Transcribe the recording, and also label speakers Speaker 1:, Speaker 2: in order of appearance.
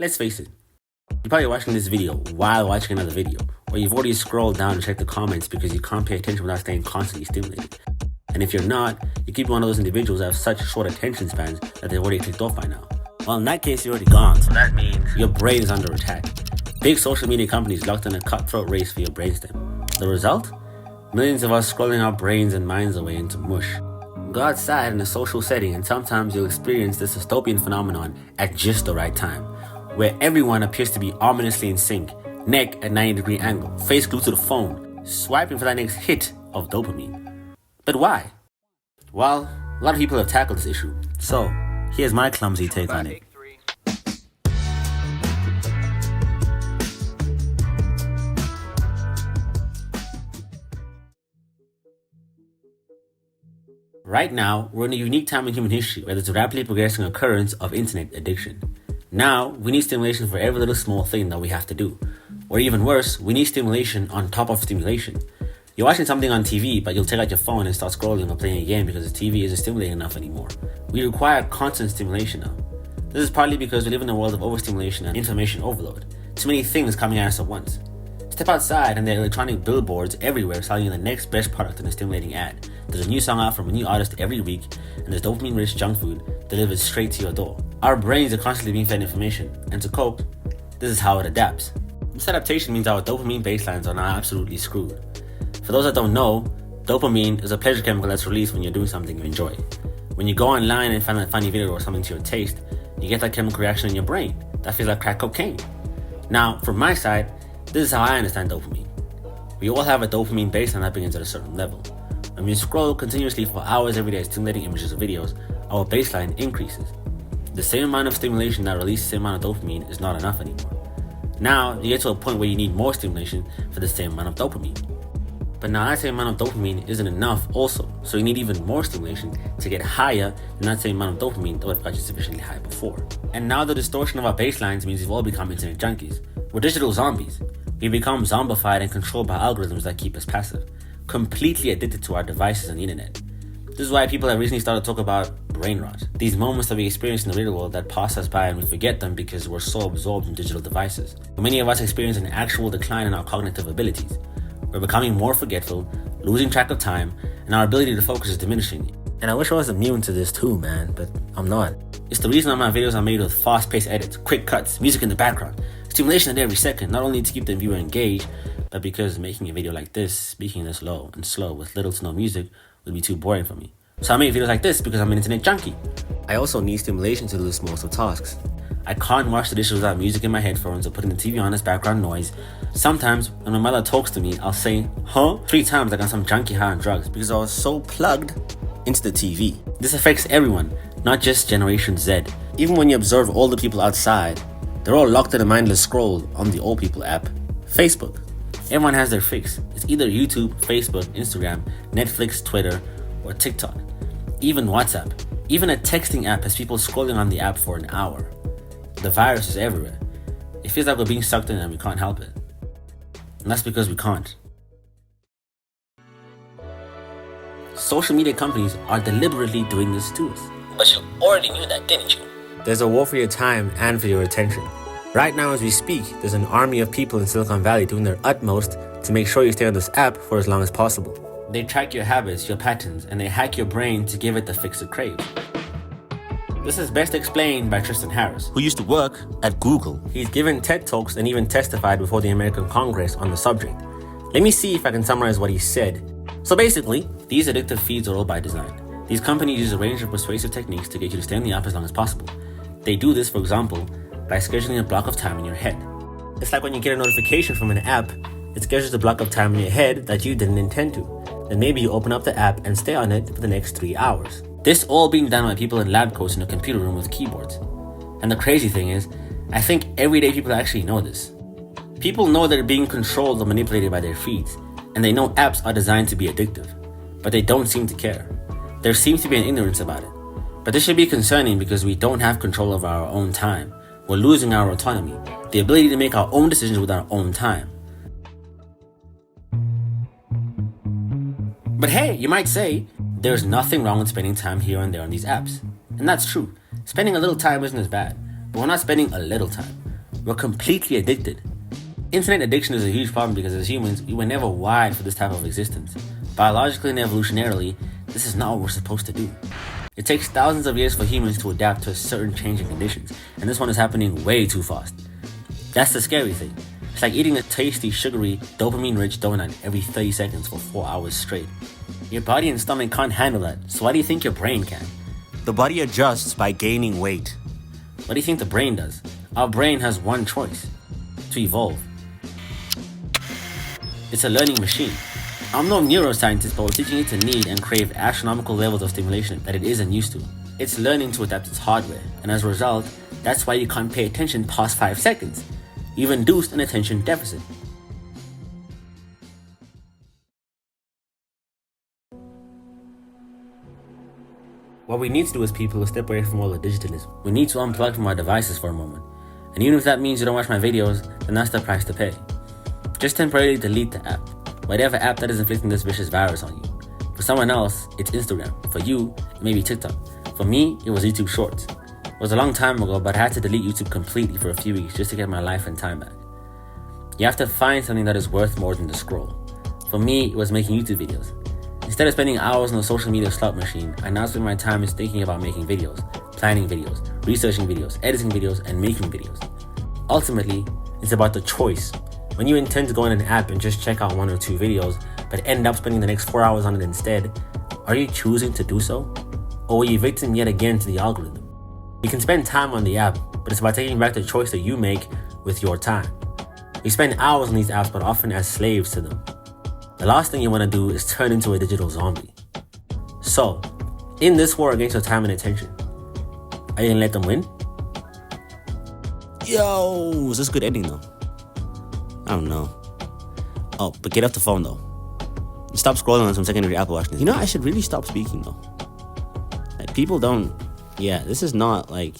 Speaker 1: Let's face it, you're probably watching this video while watching another video, or you've already scrolled down and checked the comments because you can't pay attention without staying constantly stimulated. And if you're not, you could be one of those individuals that have such short attention spans that they've already clicked off by now. Well, in that case, you're already gone, so that means your brain is under attack. Big social media companies locked in a cutthroat race for your brainstem. The result? Millions of us scrolling our brains and minds away into mush. Go outside in a social setting and sometimes you'll experience this dystopian phenomenon at just the right time, where everyone appears to be ominously in sync, neck at 90-degree angle, face glued to the phone, swiping for that next hit of dopamine. But why? Well, a lot of people have tackled this issue, so here's my clumsy take on it. Right now, we're in a unique time in human history where there's a rapidly progressing occurrence of internet addiction. Now, we need stimulation for every little small thing that we have to do. Or even worse, we need stimulation on top of stimulation. You're watching something on TV, but you'll take out your phone and start scrolling or playing a game because the TV isn't stimulating enough anymore. We require constant stimulation now. This is partly because we live in a world of overstimulation and information overload. Too many things coming at us at once. Step outside and there are electronic billboards everywhere selling you the next best product in a stimulating ad. There's a new song out from a new artist every week, and there's dopamine-rich junk food delivered straight to your door. Our brains are constantly being fed information, and to cope, this is how it adapts. This adaptation means our dopamine baselines are now absolutely screwed. For those that don't know, dopamine is a pleasure chemical that's released when you're doing something you enjoy. When you go online and find a funny video or something to your taste, you get that chemical reaction in your brain that feels like crack cocaine. Now, from my side, this is how I understand dopamine. We all have a dopamine baseline that begins at a certain level. When we scroll continuously for hours every day stimulating images or videos, our baseline increases. The same amount of stimulation that releases the same amount of dopamine is not enough anymore. Now, you get to a point where you need more stimulation for the same amount of dopamine. But now that same amount of dopamine isn't enough also, so you need even more stimulation to get higher than that same amount of dopamine that would have got you sufficiently high before. And now the distortion of our baselines means we've all become internet junkies. We're digital zombies. We become zombified and controlled by algorithms that keep us passive, completely addicted to our devices and the internet. This is why people have recently started to talk about brain rot. These moments that we experience in the real world that pass us by and we forget them because we're so absorbed in digital devices. Many of us experience an actual decline in our cognitive abilities. We're becoming more forgetful, losing track of time, and our ability to focus is diminishing. And I wish I was immune to this too, man, but I'm not. It's the reason all my videos are made with fast-paced edits, quick cuts, music in the background, stimulation at every second, not only to keep the viewer engaged, but because making a video like this, speaking this low and slow with little to no music, would be too boring for me. So I make videos like this because I'm an internet junkie. I also need stimulation to do the smallest of tasks. I can't wash the dishes without music in my headphones or putting the TV on as background noise. Sometimes, when my mother talks to me, I'll say, huh? 3 times like I'm some junkie high on drugs because I was so plugged into the TV. This affects everyone, not just Generation Z. Even when you observe older people outside, they're all locked in a mindless scroll on the old people app, Facebook. Everyone has their fix. It's either YouTube, Facebook, Instagram, Netflix, Twitter, or TikTok. Even WhatsApp. Even a texting app has people scrolling on the app for an hour. The virus is everywhere. It feels like we're being sucked in and we can't help it. And that's because we can't. Social media companies are deliberately doing this to us. But you already knew that, didn't you? There's a war for your time and for your attention. Right now as we speak, there's an army of people in Silicon Valley doing their utmost to make sure you stay on this app for as long as possible. They track your habits, your patterns, and they hack your brain to give it the fix it craves. This is best explained by Tristan Harris, who used to work at Google. He's given TED Talks and even testified before the American Congress on the subject. Let me see if I can summarize what he said. So basically, these addictive feeds are all by design. These companies use a range of persuasive techniques to get you to stay on the app as long as possible. They do this, for example, by scheduling a block of time in your head. It's like when you get a notification from an app, it schedules a block of time in your head that you didn't intend to. Then maybe you open up the app and stay on it for the next 3 hours. This all being done by people in lab coats in a computer room with keyboards. And the crazy thing is, I think everyday people actually know this. People know they're being controlled or manipulated by their feeds, and they know apps are designed to be addictive, but they don't seem to care. There seems to be an ignorance about it. But this should be concerning because we don't have control over our own time. We're losing our autonomy, the ability to make our own decisions with our own time. But hey, you might say, there's nothing wrong with spending time here and there on these apps. And that's true. Spending a little time isn't as bad, but we're not spending a little time. We're completely addicted. Internet addiction is a huge problem because as humans, we were never wired for this type of existence. Biologically and evolutionarily, this is not what we're supposed to do. It takes thousands of years for humans to adapt to certain changing conditions, and this one is happening way too fast. That's the scary thing. It's like eating a tasty, sugary, dopamine-rich donut every 30 seconds for 4 hours straight. Your body and stomach can't handle that, so why do you think your brain can?
Speaker 2: The body adjusts by gaining weight.
Speaker 1: What do you think the brain does? Our brain has one choice: to evolve. It's a learning machine. I'm no neuroscientist, but we're teaching it to need and crave astronomical levels of stimulation that it isn't used to. It's learning to adapt its hardware, and as a result, that's why you can't pay attention past 5 seconds. You've induced an attention deficit. What we need to do as people is step away from all the digitalism. We need to unplug from our devices for a moment. And even if that means you don't watch my videos, then that's the price to pay. Just temporarily delete the app. Whatever app that is inflicting this vicious virus on you. For someone else, it's Instagram. For you, it may be TikTok. For me, it was YouTube Shorts. It was a long time ago, but I had to delete YouTube completely for a few weeks just to get my life and time back. You have to find something that is worth more than the scroll. For me, it was making YouTube videos. Instead of spending hours on the social media slot machine, I now spend my time is thinking about making videos, planning videos, researching videos, editing videos, and making videos. Ultimately, it's about the choice. When you intend to go on an app and just check out 1 or 2 videos, but end up spending the next 4 hours on it instead, are you choosing to do so? Or are you victim yet again to the algorithm? You can spend time on the app, but it's about taking back the choice that you make with your time. We spend hours on these apps, but often as slaves to them. The last thing you want to do is turn into a digital zombie. So, in this war against your time and attention, are you gonna let them win?
Speaker 2: Yo, is this good ending though? I don't know. Oh, but get off the phone though. Stop scrolling on some secondary Apple Watch. You know, I should really stop speaking though. Like, people don't... Yeah, this is not like...